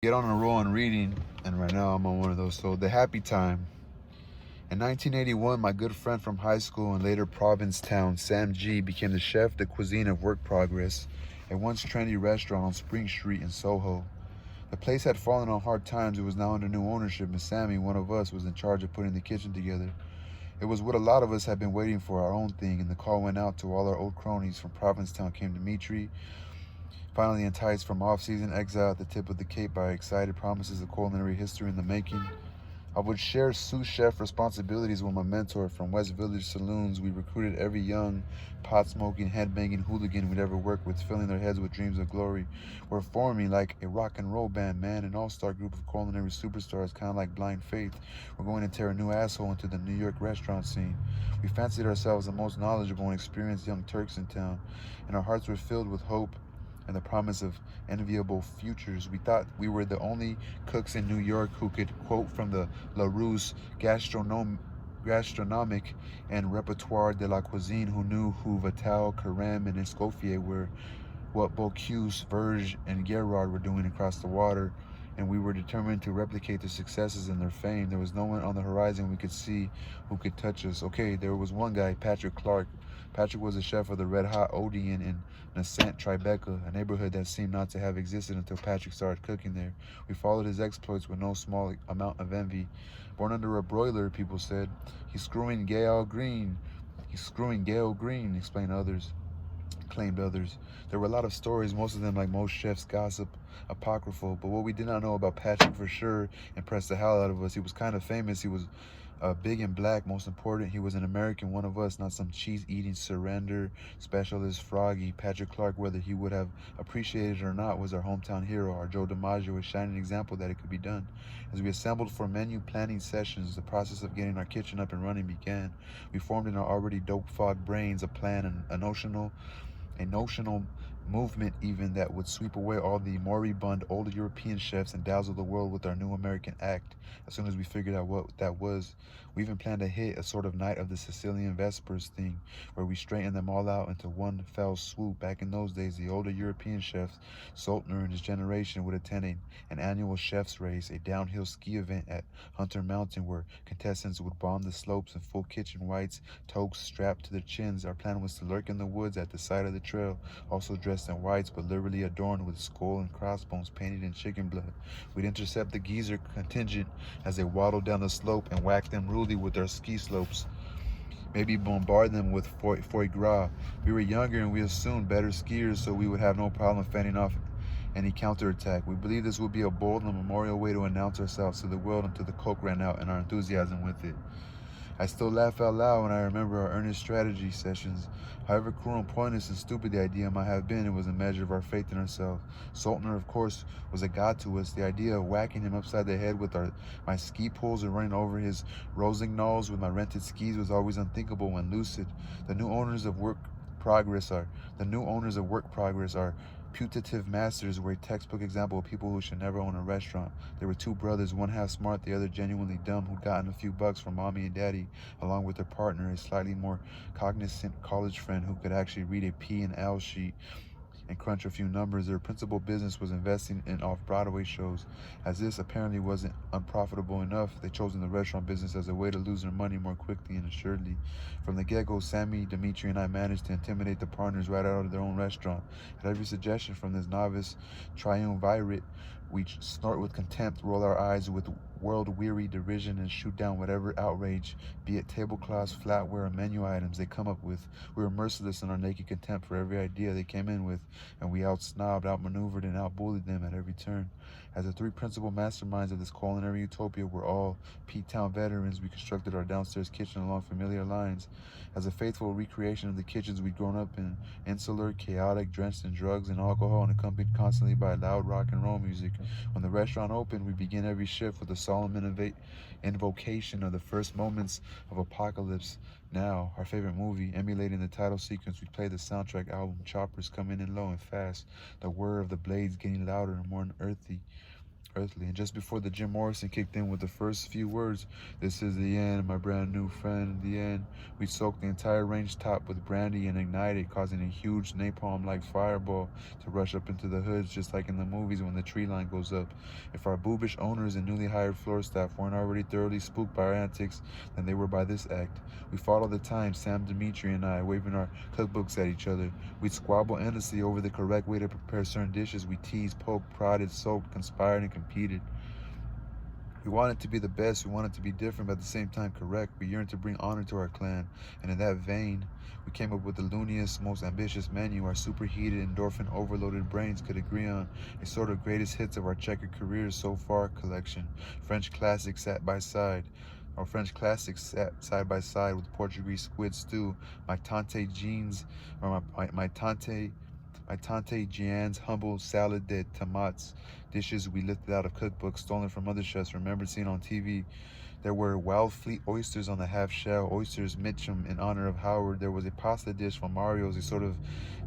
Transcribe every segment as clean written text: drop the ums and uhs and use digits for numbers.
Get on a roll on reading, and right now I'm on one of those. So, the happy time. In 1981, my good friend from high school and later province town, Sam G, became the chef de cuisine of Work Progress, a once trendy restaurant on Spring Street in Soho. The place had fallen on hard times. It was now under new ownership, and Sammy, one of us, was in charge of putting the kitchen together. It was what a lot of us had been waiting for, our own thing, and the call went out to all our old cronies. From Provincetown came Dimitri, finally enticed from off-season exile at the tip of the Cape by excited promises of culinary history in the making. I would share sous chef responsibilities with my mentor. From West Village saloons, we recruited every young, pot-smoking, head-banging hooligan we'd ever worked with, filling their heads with dreams of glory. We're forming like a rock and roll band, man, an all-star group of culinary superstars, kind of like Blind Faith. We're going to tear a new asshole into the New York restaurant scene. We fancied ourselves the most knowledgeable and experienced young Turks in town, and our hearts were filled with hope and the promise of enviable futures. We thought we were the only cooks in New York who could quote from the LaRue's gastronomic and repertoire de la cuisine, who knew who Vital, Carême, and Escoffier were, what Bocuse, Verge, and Gerard were doing across the water, and we were determined to replicate their successes and their fame. There was no one on the horizon we could see who could touch us. Okay, there was one guy, Patrick Clark. Patrick was the chef of the Red Hot Odeon in Nascent, Tribeca, a neighborhood that seemed not to have existed until Patrick started cooking there. We followed his exploits with no small amount of envy. Born under a broiler, people said. He's screwing Gail Green. He's screwing Gail Green, explained others. Claimed others. There were a lot of stories, most of them, like most chefs' gossip, apocryphal. But what we did not know about Patrick for sure impressed the hell out of us. He was kind of famous. He was big and black. Most important, he was an American, one of us, not some cheese-eating surrender specialist froggy. Patrick Clark, whether he would have appreciated it or not, was our hometown hero. Our Joe DiMaggio, a shining example that it could be done. As we assembled for menu planning sessions, the process of getting our kitchen up and running began. We formed in our already dope-fogged brains a plan, a notional movement even that would sweep away all the moribund old European chefs and dazzle the world with our new American act. As soon as we figured out what that was, we even planned a hit, a sort of night of the Sicilian Vespers thing, where we straightened them all out into one fell swoop. Back in those days, the older European chefs, Soltner and his generation, would attend an annual chef's race, a downhill ski event at Hunter Mountain where contestants would bomb the slopes in full kitchen whites, toques strapped to their chins. Our plan was to lurk in the woods at the side of the trail, also dressed in whites but liberally adorned with skull and crossbones painted in chicken blood. We'd intercept the geezer contingent as they waddled down the slope and whack them rudely with our ski slopes. Maybe bombard them with foie gras. We were younger and we assumed better skiers, so we would have no problem fending off any counterattack. We believed this would be a bold and memorial way to announce ourselves to the world until the coke ran out and our enthusiasm with it. I still laugh out loud when I remember our earnest strategy sessions. However cruel and pointless and stupid the idea might have been, it was a measure of our faith in ourselves. Saltner, of course, was a god to us. The idea of whacking him upside the head with my ski poles and running over his rosignol's with my rented skis was always unthinkable when lucid. The new owners of Work Progress are putative masters were a textbook example of people who should never own a restaurant. There were two brothers, one half smart, the other genuinely dumb, who'd gotten a few bucks from mommy and daddy, along with their partner, a slightly more cognizant college friend who could actually read a P and L sheet and crunch a few numbers. Their principal business was investing in off-Broadway shows. As this apparently wasn't unprofitable enough, they chose in the restaurant business as a way to lose their money more quickly and assuredly. From the get-go, Sammy, Dimitri, and I managed to intimidate the partners right out of their own restaurant. At every suggestion from this novice triumvirate, we snort with contempt, roll our eyes with world-weary derision, and shoot down whatever outrage, be it tablecloths, flatware, or menu items, they come up with. We were merciless in our naked contempt for every idea they came in with, and we out-snobbed, out-maneuvered, and out-bullied them at every turn. As the three principal masterminds of this culinary utopia were all P-Town veterans, we constructed our downstairs kitchen along familiar lines. As a faithful recreation of the kitchens we'd grown up in, insular, chaotic, drenched in drugs and alcohol, and accompanied constantly by loud rock and roll music. When the restaurant opened, we began every shift with a solemn invocation of the first moments of apocalypse. Now, our favorite movie, emulating the title sequence, we play the soundtrack album, choppers coming in low and fast, the whir of the blades getting louder and more unearthly. earthly. And just before the Jim Morrison kicked in with the first few words, "This is the end, my brand new friend, the end," we soaked the entire range top with brandy and ignited, causing a huge napalm-like fireball to rush up into the hoods, just like in the movies when the tree line goes up. If our boobish owners and newly hired floor staff weren't already thoroughly spooked by our antics, then they were by this act. We fought all the time, Sam, Dimitri, and I, waving our cookbooks at each other. We'd squabble endlessly over the correct way to prepare certain dishes. We teased, poked, prodded, soaked, conspired, and competed. We wanted to be the best, we wanted to be different, but at the same time correct. We yearned to bring honor to our clan, and in that vein, we came up with the looniest, most ambitious menu our superheated, endorphin-overloaded brains could agree on, a sort of greatest hits of our checkered careers so far collection. French classics sat by side. Our French classics sat side by side with Portuguese squid stew, my tante Jean's, or my tante Jeanne's humble salad de tomates, dishes we lifted out of cookbooks stolen from other chefs, remembered seeing on TV. There were wild fleet oysters on the half-shell, oysters Mitchum in honor of Howard. There was a pasta dish from Mario's, a sort of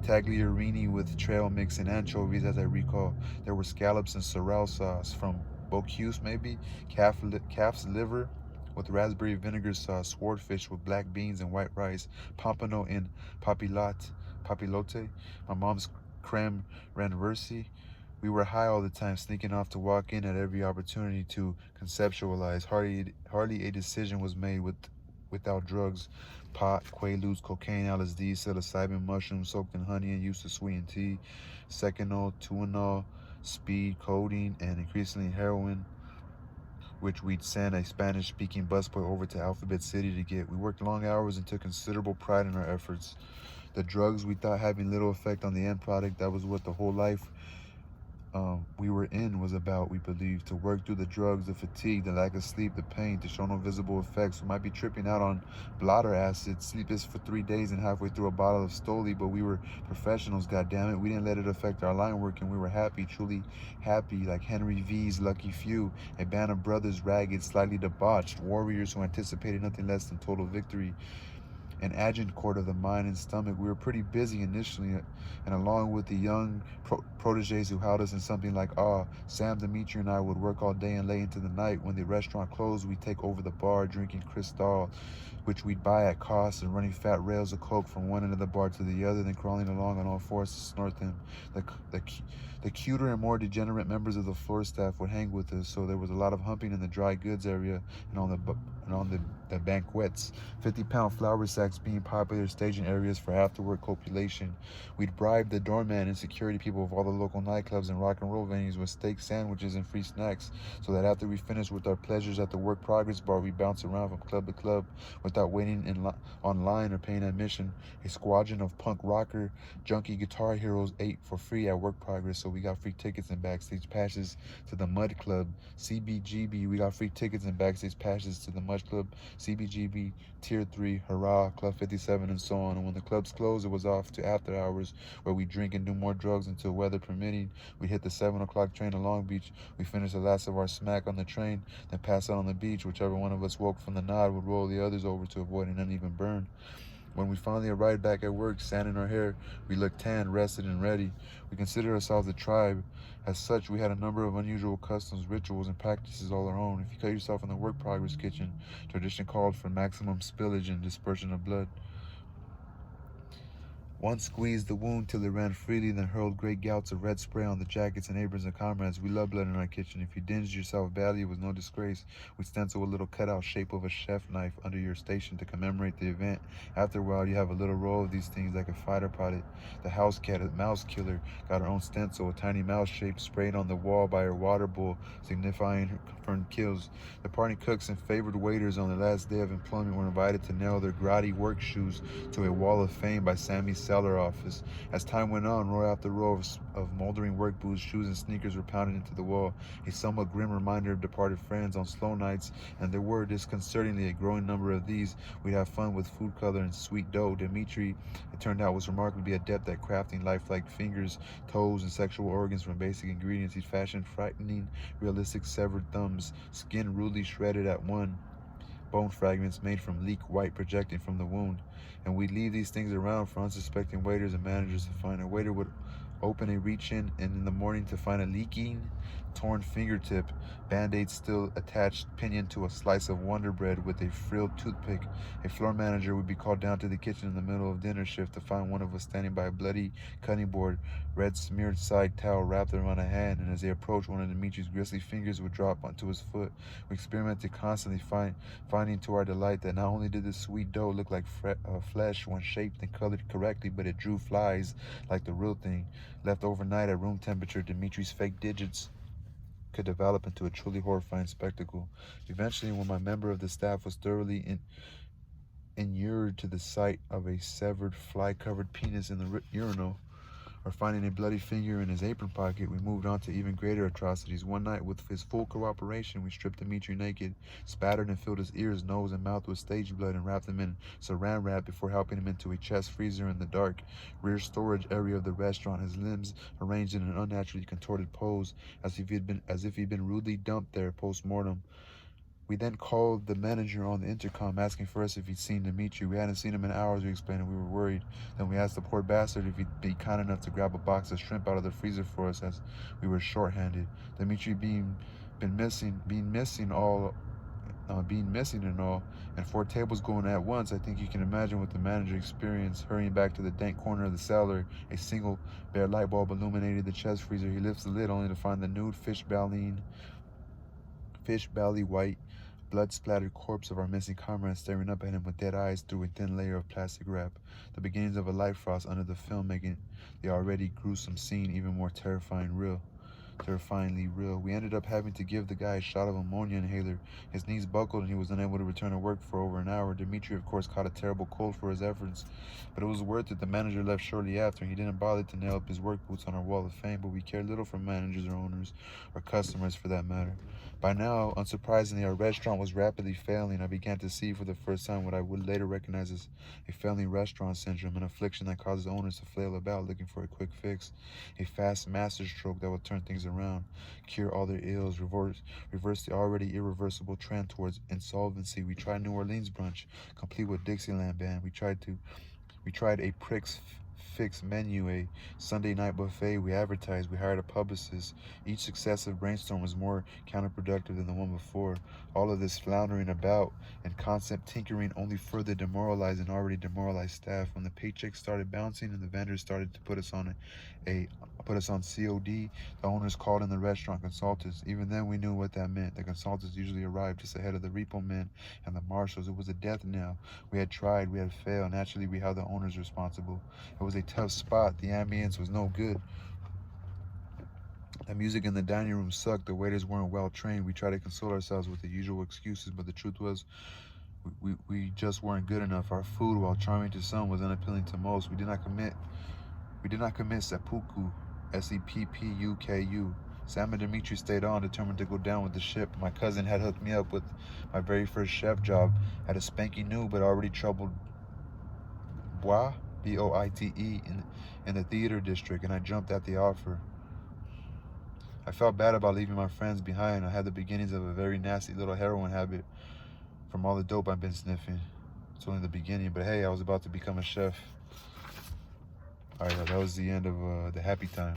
tagliarini with trail mix and anchovies, as I recall. There were scallops and sorrel sauce from Bocuse, maybe, calf's liver with raspberry vinegar sauce, swordfish with black beans and white rice, pompano in papilote, my mom's creme renversée. We were high all the time, sneaking off to walk in at every opportunity to conceptualize. Hardly a decision was made without drugs. Pot, quaaludes, cocaine, LSD, psilocybin, mushrooms soaked in honey and used to sweeten tea, seconal, tuinol, speed, codeine, and increasingly heroin, which we'd send a Spanish-speaking busboy over to Alphabet City to get. We worked long hours and took considerable pride in our efforts. The drugs we thought having little effect on the end product, that was what the whole life we were in was about, we believed. To work through the drugs, the fatigue, the lack of sleep, the pain, to show no visible effects. We might be tripping out on blotter acid, sleepless for 3 days and halfway through a bottle of Stoli, but we were professionals, goddammit. We didn't let it affect our line work, and we were happy, truly happy, like Henry V's Lucky Few, a band of brothers, ragged, slightly debauched, warriors who anticipated nothing less than total victory. An Agincourt of the mind and stomach. We were pretty busy initially, and along with the young proteges who held us in something like awe, Sam, Dimitri, and I would work all day and late into the night. When the restaurant closed, we'd take over the bar, drinking Cristal, which we'd buy at cost, and running fat rails of coke from one end of the bar to the other, then crawling along on all fours to snort them. The cuter and more degenerate members of the floor staff would hang with us, so there was a lot of humping in the dry goods area and on the banquettes. 50-pound flour sacks being popular staging areas for after-work copulation. We'd bribe the doorman and security people of all the local nightclubs and rock and roll venues with steak sandwiches and free snacks, so that after we finished with our pleasures at the work progress bar, we'd bounce around from club to club without waiting on line or paying admission. A squadron of punk rocker, junkie guitar heroes ate for free at work progress, so we got free tickets and backstage passes to the Mud Club. CBGB, we got free tickets and backstage passes to the Mud Club. CBGB, Tier 3, Hurrah, Club 57, and so on. And when the clubs closed, it was off to after hours, where we drink and do more drugs until weather permitting. We hit the 7 o'clock train to Long Beach. We finished the last of our smack on the train, then pass out on the beach. Whichever one of us woke from the nod would roll the others over to avoid an uneven burn. When we finally arrived back at work, sand in our hair, we looked tan, rested, and ready. We considered ourselves a tribe. As such, we had a number of unusual customs, rituals, and practices all our own. If you cut yourself in the work progress kitchen, tradition called for maximum spillage and dispersion of blood. One squeezed the wound till it ran freely, then hurled great gouts of red spray on the jackets and aprons and comrades. We love blood in our kitchen. If you dinged yourself badly, it was no disgrace. We'd stencil a little cutout shape of a chef knife under your station to commemorate the event. After a while, you have a little roll of these things like a fighter pilot. The house cat, a mouse killer, got her own stencil, a tiny mouse shape sprayed on the wall by her water bowl, signifying her confirmed kills. The party cooks and favored waiters on their last day of employment were invited to nail their grotty work shoes to a wall of fame by Sammy's cellar office. As time went on, row after row of moldering work boots, shoes, and sneakers were pounded into the wall, a somewhat grim reminder of departed friends on slow nights, and there were disconcertingly a growing number of these. We'd have fun with food color and sweet dough. Dimitri, it turned out, was remarkably adept at crafting lifelike fingers, toes, and sexual organs from basic ingredients. He'd fashioned frightening, realistic severed thumbs, skin rudely shredded at one, bone fragments made from leek white projecting from the wound. And we'd leave these things around for unsuspecting waiters and managers to find. A waiter would open a reach-in, and in the morning to find a leaking torn fingertip, band-aid still attached, pinioned to a slice of Wonder Bread with a frilled toothpick. A floor manager would be called down to the kitchen in the middle of dinner shift to find one of us standing by a bloody cutting board, red smeared side towel wrapped around a hand, and as they approached, one of Dimitri's grisly fingers would drop onto his foot. We experimented constantly, finding to our delight that not only did the sweet dough look like flesh when shaped and colored correctly, but it drew flies like the real thing. Left overnight at room temperature, Dimitri's fake digits could develop into a truly horrifying spectacle. Eventually, when my member of the staff was thoroughly inured to the sight of a severed, fly-covered penis in the urinal, or finding a bloody finger in his apron pocket, we moved on to even greater atrocities. One night, with his full cooperation, we stripped Dimitri naked, spattered and filled his ears, nose, and mouth with stage blood, and wrapped him in saran wrap before helping him into a chest freezer in the dark rear storage area of the restaurant, his limbs arranged in an unnaturally contorted pose, as if he'd been rudely dumped there post-mortem. We then called the manager on the intercom, asking first if he'd seen Dimitri. We hadn't seen him in hours, we explained, and we were worried. Then we asked the poor bastard if he'd be kind enough to grab a box of shrimp out of the freezer for us, as we were short-handed. Dimitri being missing and all, and 4 tables going at once, I think you can imagine what the manager experienced. Hurrying back to the dank corner of the cellar, a single bare light bulb illuminated the chest freezer. He lifts the lid only to find the nude fish belly white, blood-splattered corpse of our missing comrade staring up at him with dead eyes through a thin layer of plastic wrap. The beginnings of a life frost under the film, making the already gruesome scene even more terrifyingly real. We ended up having to give the guy a shot of ammonia inhaler. His knees buckled and he was unable to return to work for over an hour. Dimitri, of course, caught a terrible cold for his efforts, but it was worth it. The manager left shortly after. He didn't bother to nail up his work boots on our wall of fame, but we cared little for managers or owners, or customers for that matter. By now, unsurprisingly, our restaurant was rapidly failing. I began to see for the first time what I would later recognize as a failing restaurant syndrome, an affliction that causes owners to flail about looking for a quick fix, a fast masterstroke that will turn things around, cure all their ills, reverse the already irreversible trend towards insolvency. We tried New Orleans brunch, complete with Dixieland band. We tried a Prix Fix menu, a Sunday night buffet. We advertised, we hired a publicist. Each successive brainstorm was more counterproductive than the one before. All of this floundering about and concept tinkering only further demoralized an already demoralized staff. When the paychecks started bouncing and the vendors started to put us on COD, the owners called in the restaurant consultants. Even then, we knew what that meant. The consultants usually arrived just ahead of the repo men and the marshals. It was a death knell. We had tried, we had failed. Naturally, we held the owners responsible. It was a tough spot. The ambience was no good. The music in the dining room sucked. The waiters weren't well trained. We tried to console ourselves with the usual excuses, but the truth was, we just weren't good enough. Our food, while charming to some, was unappealing to most. We did not commit seppuku, seppuku. Sam and Dimitri stayed on, determined to go down with the ship. My cousin had hooked me up with my very first chef job at a spanky new but already troubled Bois, Boite, in the theater district, and I jumped at the offer. I felt bad about leaving my friends behind. I had the beginnings of a very nasty little heroin habit from all the dope I've been sniffing. It's only the beginning, but hey, I was about to become a chef. All right, that was the end of the happy time.